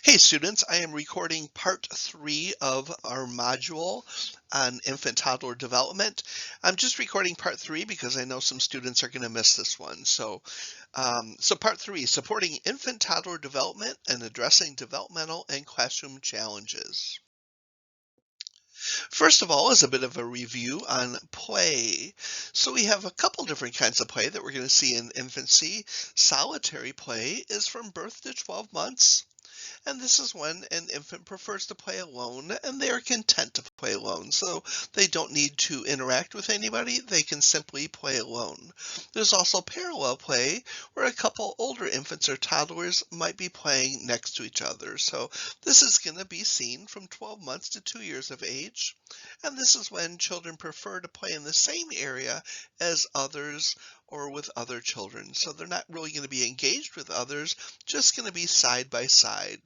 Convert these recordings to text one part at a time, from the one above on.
Hey students, I am recording part 3 of our module on infant toddler development. I'm just recording part 3 because I know some students are going to miss this one. So part 3, supporting infant toddler development and addressing developmental and classroom challenges. First of all is a bit of a review on play. So we have a couple different kinds of play that we're going to see in infancy. Solitary play is from birth to 12 months. And this is when an infant prefers to play alone and they are content to play alone. So they don't need to interact with anybody. They can simply play alone. There's also parallel play where a couple older infants or toddlers might be playing next to each other. So this is going to be seen from 12 months to 2 years of age. And this is when children prefer to play in the same area as others or with other children. So they're not really going to be engaged with others, just going to be side by side.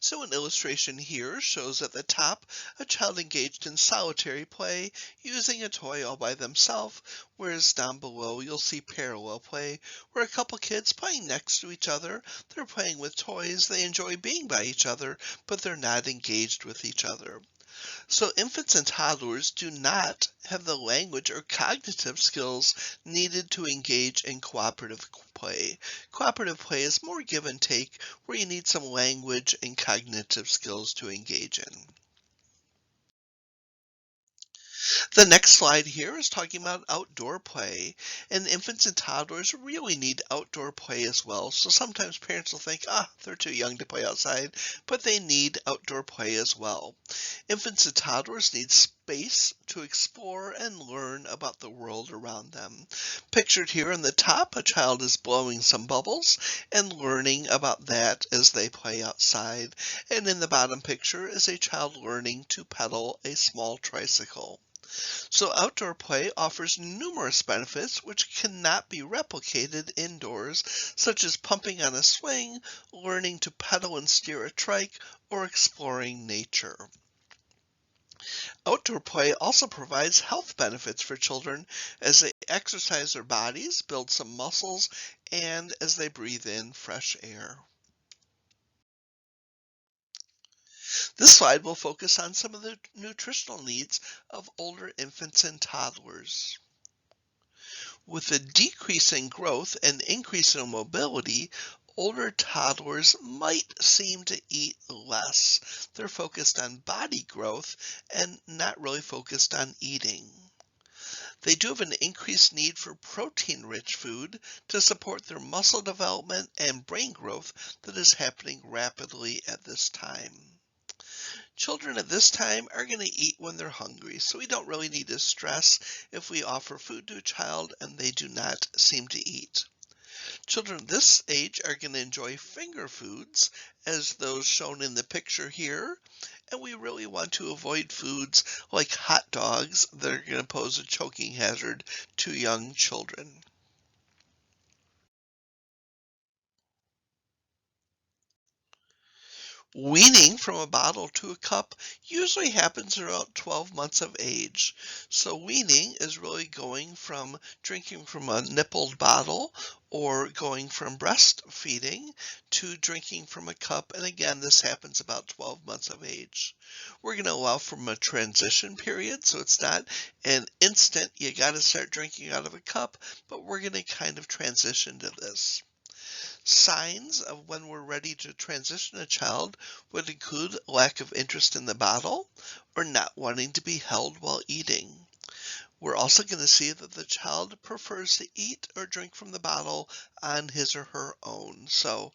So an illustration here shows at the top a child engaged in solitary play using a toy all by themselves, whereas down below you'll see parallel play where a couple kids playing next to each other. They're playing with toys, they enjoy being by each other, but they're not engaged with each other. So infants and toddlers do not have the language or cognitive skills needed to engage in cooperative play. Cooperative play is more give and take, where you need some language and cognitive skills to engage in. The next slide here is talking about outdoor play, and infants and toddlers really need outdoor play as well. So sometimes parents will think, they're too young to play outside, but they need outdoor play as well. Infants and toddlers need space to explore and learn about the world around them. Pictured here in the top, a child is blowing some bubbles and learning about that as they play outside. And in the bottom picture is a child learning to pedal a small tricycle. So outdoor play offers numerous benefits which cannot be replicated indoors, such as pumping on a swing, learning to pedal and steer a trike, or exploring nature. Outdoor play also provides health benefits for children as they exercise their bodies, build some muscles, and as they breathe in fresh air. This slide will focus on some of the nutritional needs of older infants and toddlers. With a decrease in growth and increase in mobility, older toddlers might seem to eat less. They're focused on body growth and not really focused on eating. They do have an increased need for protein-rich food to support their muscle development and brain growth that is happening rapidly at this time. Children at this time are going to eat when they're hungry, so we don't really need to stress if we offer food to a child and they do not seem to eat. Children this age are going to enjoy finger foods, as those shown in the picture here, and we really want to avoid foods like hot dogs that are going to pose a choking hazard to young children. Weaning from a bottle to a cup usually happens around 12 months of age. So weaning is really going from drinking from a nippled bottle or going from breastfeeding to drinking from a cup. And again, this happens about 12 months of age. We're going to allow from a transition period. So it's not an instant, you got to start drinking out of a cup, but we're going to kind of transition to this. Signs of when we're ready to transition a child would include lack of interest in the bottle or not wanting to be held while eating. We're also going to see that the child prefers to eat or drink from the bottle on his or her own. So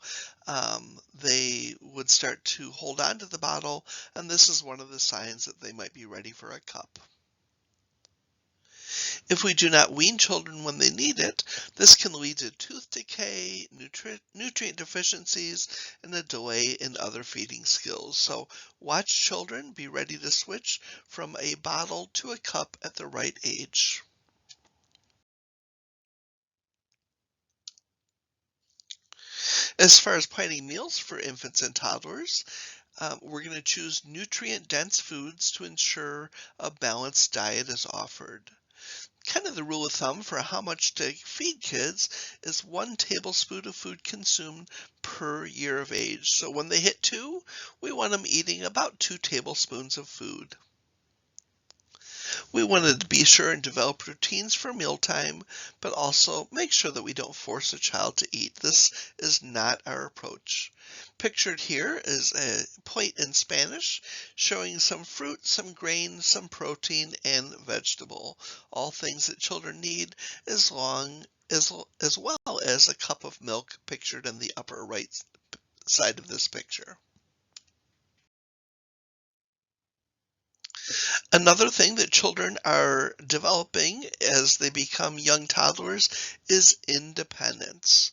they would start to hold on to the bottle, and this is one of the signs that they might be ready for a cup. If we do not wean children when they need it, this can lead to tooth decay, nutrient deficiencies, and a delay in other feeding skills. So watch children be ready to switch from a bottle to a cup at the right age. As far as planning meals for infants and toddlers, we're going to choose nutrient-dense foods to ensure a balanced diet is offered. kind of the rule of thumb for how much to feed kids is 1 tablespoon of food consumed per year of age. So when they hit 2, we want them eating about 2 tablespoons of food. We wanted to be sure and develop routines for mealtime, but also make sure that we don't force a child to eat. This is not our approach. Pictured here is a plate in Spanish showing some fruit, some grain, some protein, and vegetable. All things that children need as well as a cup of milk pictured in the upper right side of this picture. Another thing that children are developing as they become young toddlers is independence.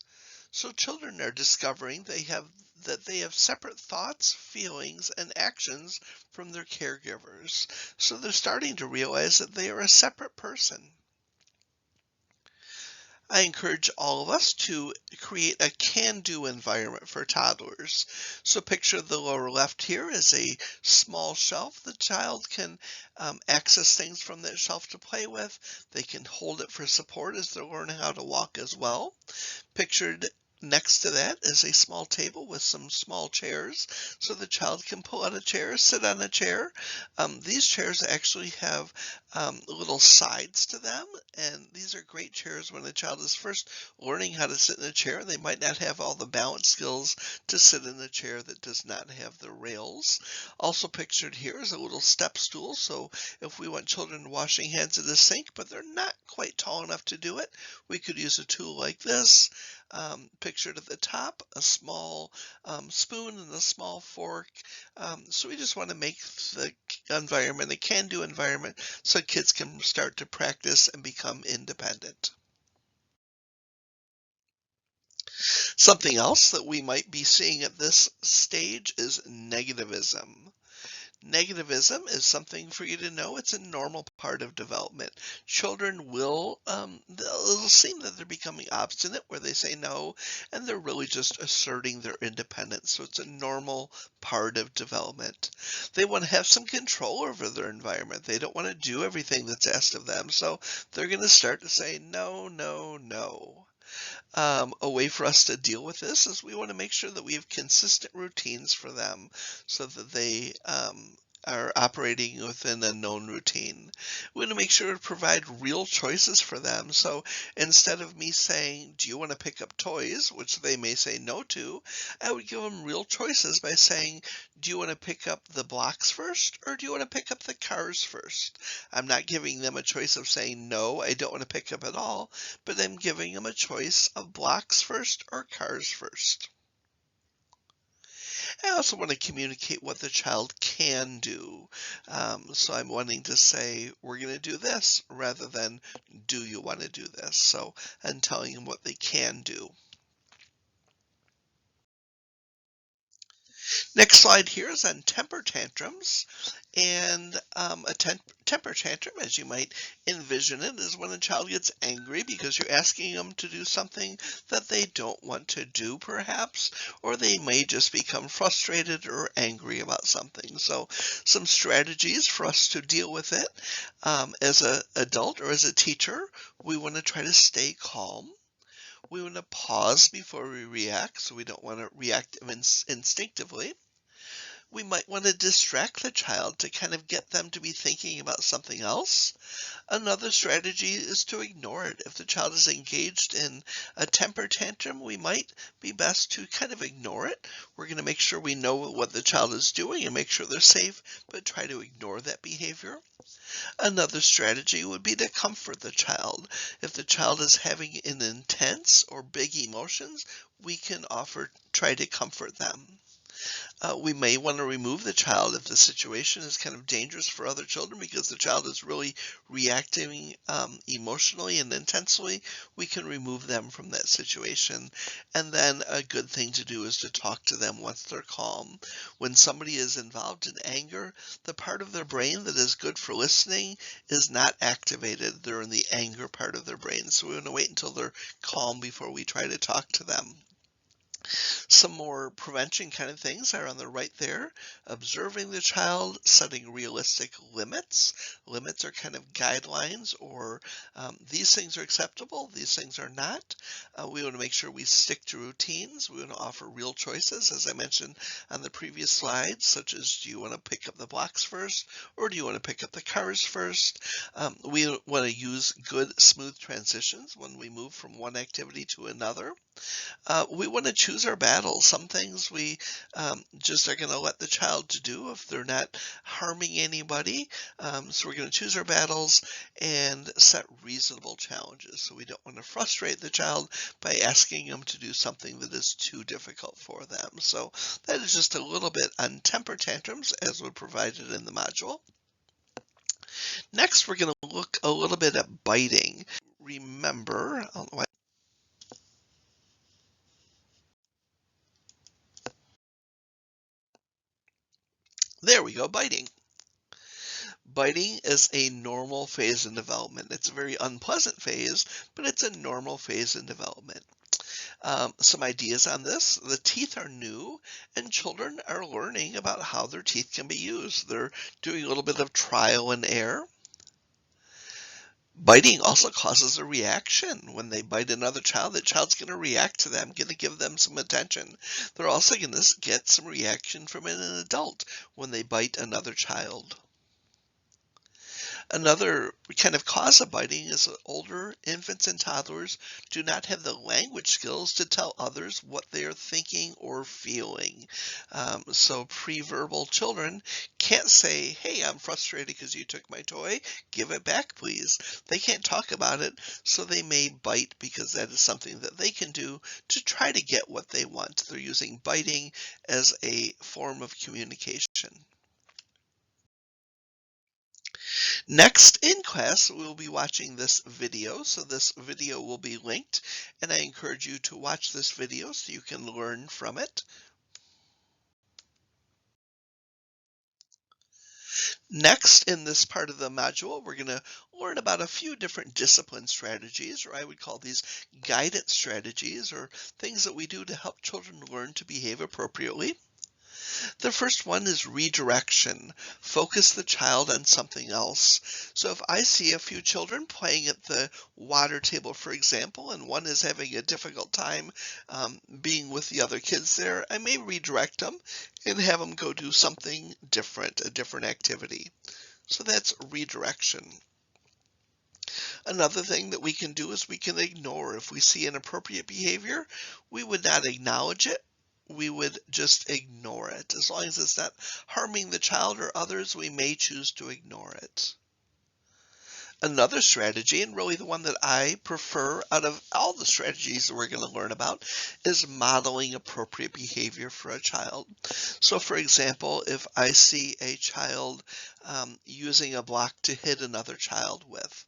So children are discovering that they have separate thoughts, feelings, and actions from their caregivers. So they're starting to realize that they are a separate person. I encourage all of us to create a can-do environment for toddlers. So picture the lower left here is a small shelf. The child can access things from that shelf to play with. They can hold it for support as they're learning how to walk as well. Pictured next to that is a small table with some small chairs, so the child can pull out a chair, sit on a chair. These chairs actually have little sides to them, and these are great chairs when a child is first learning how to sit in a chair. They might not have all the balance skills to sit in a chair that does not have the rails. Also pictured here is a little step stool, so if we want children washing hands at the sink, but they're not quite tall enough to do it, we could use a tool like this. Pictured at the top, a small spoon and a small fork. So we just want to make the environment a can-do environment so kids can start to practice and become independent. Something else that we might be seeing at this stage is negativism. Negativism is something for you to know. It's a normal part of development. Children it'll seem that they're becoming obstinate where they say no, and they're really just asserting their independence. So it's a normal part of development. They want to have some control over their environment. They don't want to do everything that's asked of them. So they're going to start to say no, no, no. A way for us to deal with this is we want to make sure that we have consistent routines for them so that they are operating within a known routine. We want to make sure to provide real choices for them. So instead of me saying, do you want to pick up toys, which they may say no to, I would give them real choices by saying, do you want to pick up the blocks first, or do you want to pick up the cars first? I'm not giving them a choice of saying, no, I don't want to pick up at all, but I'm giving them a choice of blocks first or cars first. I also want to communicate what the child can do. So I'm wanting to say, we're going to do this rather than, do you want to do this? So I'm telling them what they can do. Next slide here is on temper tantrums. And a temper tantrum, as you might envision it, is when a child gets angry because you're asking them to do something that they don't want to do, perhaps, or they may just become frustrated or angry about something. So some strategies for us to deal with it. As an adult or as a teacher, we want to try to stay calm. We want to pause before we react, so we don't want to react instinctively. We might want to distract the child to kind of get them to be thinking about something else. Another strategy is to ignore it. If the child is engaged in a temper tantrum, we might be best to kind of ignore it. We're going to make sure we know what the child is doing and make sure they're safe, but try to ignore that behavior. Another strategy would be to comfort the child. If the child is having an intense or big emotions, we can try to comfort them. We may want to remove the child if the situation is kind of dangerous for other children because the child is really reacting emotionally and intensely. We can remove them from that situation. And then a good thing to do is to talk to them once they're calm. When somebody is involved in anger, the part of their brain that is good for listening is not activated. They're in the anger part of their brain. So we want to wait until they're calm before we try to talk to them. Some more prevention kind of things are on the right there. Observing the child, setting realistic limits. Limits are kind of guidelines, or these things are acceptable, these things are not. We want to make sure we stick to routines. We want to offer real choices, as I mentioned on the previous slide, such as, do you want to pick up the blocks first, or do you want to pick up the cars first? We want to use good, smooth transitions when we move from one activity to another. We want to choose our battles. Some things we just are going to let the child to do if they're not harming anybody. So we're going to choose our battles and set reasonable challenges. So we don't want to frustrate the child by asking them to do something that is too difficult for them. So that is just a little bit on temper tantrums as we provided in the module. Next, we're going to look a little bit at biting. Remember, there we go, biting. Biting is a normal phase in development. It's a very unpleasant phase, but it's a normal phase in development. Some ideas on this. The teeth are new, and children are learning about how their teeth can be used. They're doing a little bit of trial and error. Biting also causes a reaction. When they bite another child, the child's going to react to them, going to give them some attention. They're also going to get some reaction from an adult when they bite another child. Another kind of cause of biting is that older infants and toddlers do not have the language skills to tell others what they are thinking or feeling. So pre-verbal children can't say, hey, I'm frustrated because you took my toy, give it back, please. They can't talk about it, so they may bite because that is something that they can do to try to get what they want. They're using biting as a form of communication. Next in class, we will be watching this video. So this video will be linked, and I encourage you to watch this video so you can learn from it. Next, in this part of the module, we're going to learn about a few different discipline strategies, or I would call these guidance strategies, or things that we do to help children learn to behave appropriately. The first one is redirection. Focus the child on something else. So if I see a few children playing at the water table, for example, and one is having a difficult time being with the other kids there, I may redirect them and have them go do something different, a different activity. So that's redirection. Another thing that we can do is we can ignore. If we see inappropriate behavior, we would not acknowledge it. We would just ignore it. As long as it's not harming the child or others, we may choose to ignore it. Another strategy, and really the one that I prefer out of all the strategies that we're going to learn about, is modeling appropriate behavior for a child. So for example, if I see a child using a block to hit another child with,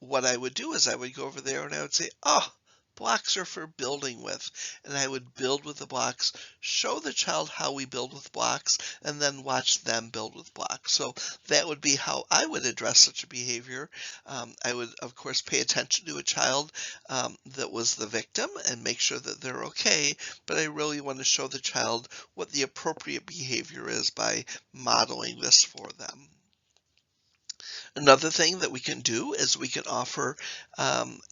what I would do is I would go over there and I would say, oh, blocks are for building with, and I would build with the blocks, show the child how we build with blocks, and then watch them build with blocks. So that would be how I would address such a behavior. I would, of course, pay attention to a child that was the victim and make sure that they're okay, but I really want to show the child what the appropriate behavior is by modeling this for them. Another thing that we can do is we can offer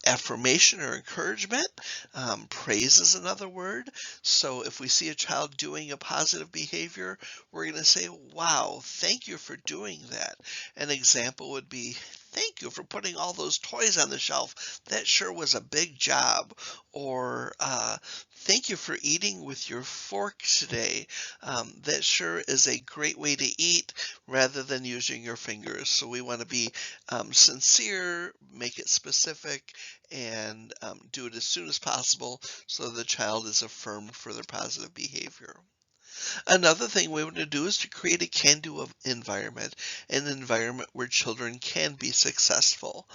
affirmation or encouragement. Praise is another word. So if we see a child doing a positive behavior, we're going to say, wow, thank you for doing that. An example would be, thank you for putting all those toys on the shelf. That sure was a big job. Or thank you for eating with your fork today. That sure is a great way to eat rather than using your fingers. So we want to be sincere, make it specific, and do it as soon as possible so the child is affirmed for their positive behavior. Another thing we want to do is to create a can-do environment, an environment where children can be successful.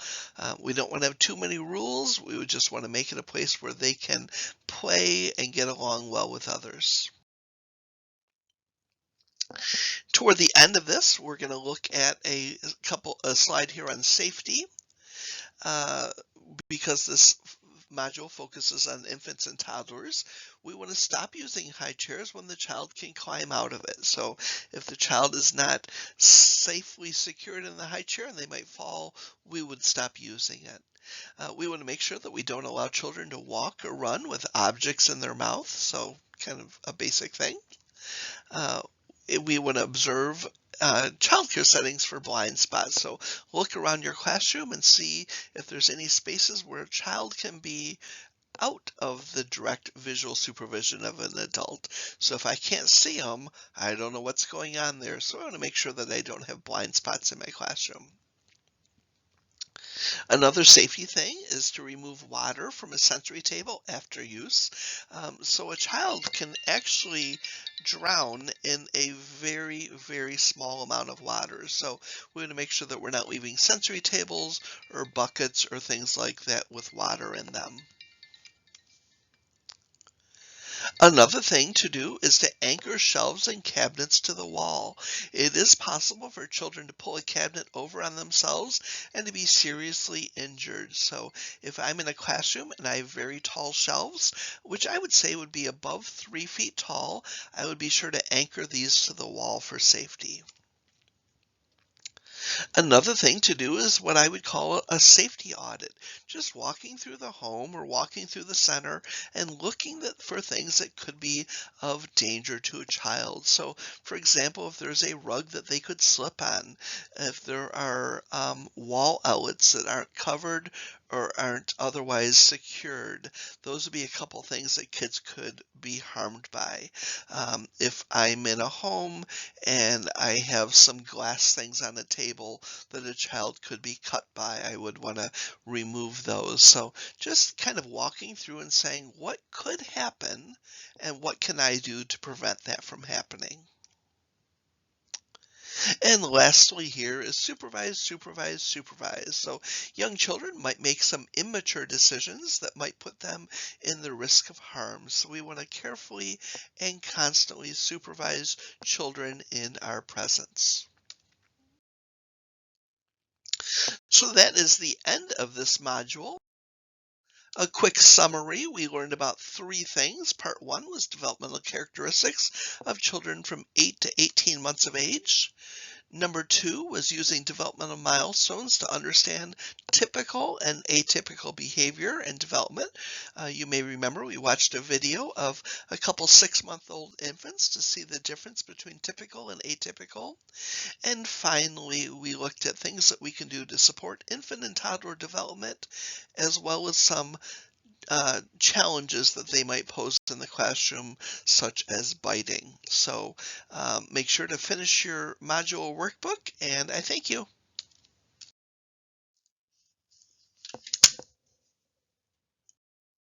We don't want to have too many rules. We would just want to make it a place where they can play and get along well with others. Toward the end of this, we're going to look at a slide here on safety, uh, because this module focuses on infants and toddlers, we want to stop using high chairs when the child can climb out of it. So if the child is not safely secured in the high chair and they might fall, we would stop using it. We want to make sure that we don't allow children to walk or run with objects in their mouth, so kind of a basic thing. Uh, we want to observe childcare settings for blind spots. So look around your classroom and see if there's any spaces where a child can be out of the direct visual supervision of an adult. So if I can't see them, I don't know what's going on there. So I want to make sure that I don't have blind spots in my classroom. Another safety thing is to remove water from a sensory table after use. So a child can actually drown in a very, very small amount of water. So we want to make sure that we're not leaving sensory tables or buckets or things like that with water in them. Another thing to do is to anchor shelves and cabinets to the wall. It is possible for children to pull a cabinet over on themselves and to be seriously injured. So if I'm in a classroom and I have very tall shelves, which I would say would be above 3 feet tall, I would be sure to anchor these to the wall for safety. Another thing to do is what I would call a safety audit. Just walking through the home or walking through the center and looking for things that could be of danger to a child. So, for example, if there's a rug that they could slip on, if there are wall outlets that aren't covered or aren't otherwise secured, those would be a couple things that kids could be harmed by. If I'm in a home and I have some glass things on the table that a child could be cut by, I would want to remove those. So just kind of walking through and saying what could happen and what can I do to prevent that from happening. And lastly here is supervise, supervise, supervise. So young children might make some immature decisions that might put them in the risk of harm. So we want to carefully and constantly supervise children in our presence. So that is the end of this module. A quick summary, we learned about 3 things. Part 1 was developmental characteristics of children from 8 to 18 months of age. Number 2 was using developmental milestones to understand typical and atypical behavior and development. You may remember we watched a video of a couple 6-month-old infants to see the difference between typical and atypical. And finally, we looked at things that we can do to support infant and toddler development, as well as some challenges that they might pose in the classroom, such as biting. So make sure to finish your module workbook, and I thank you.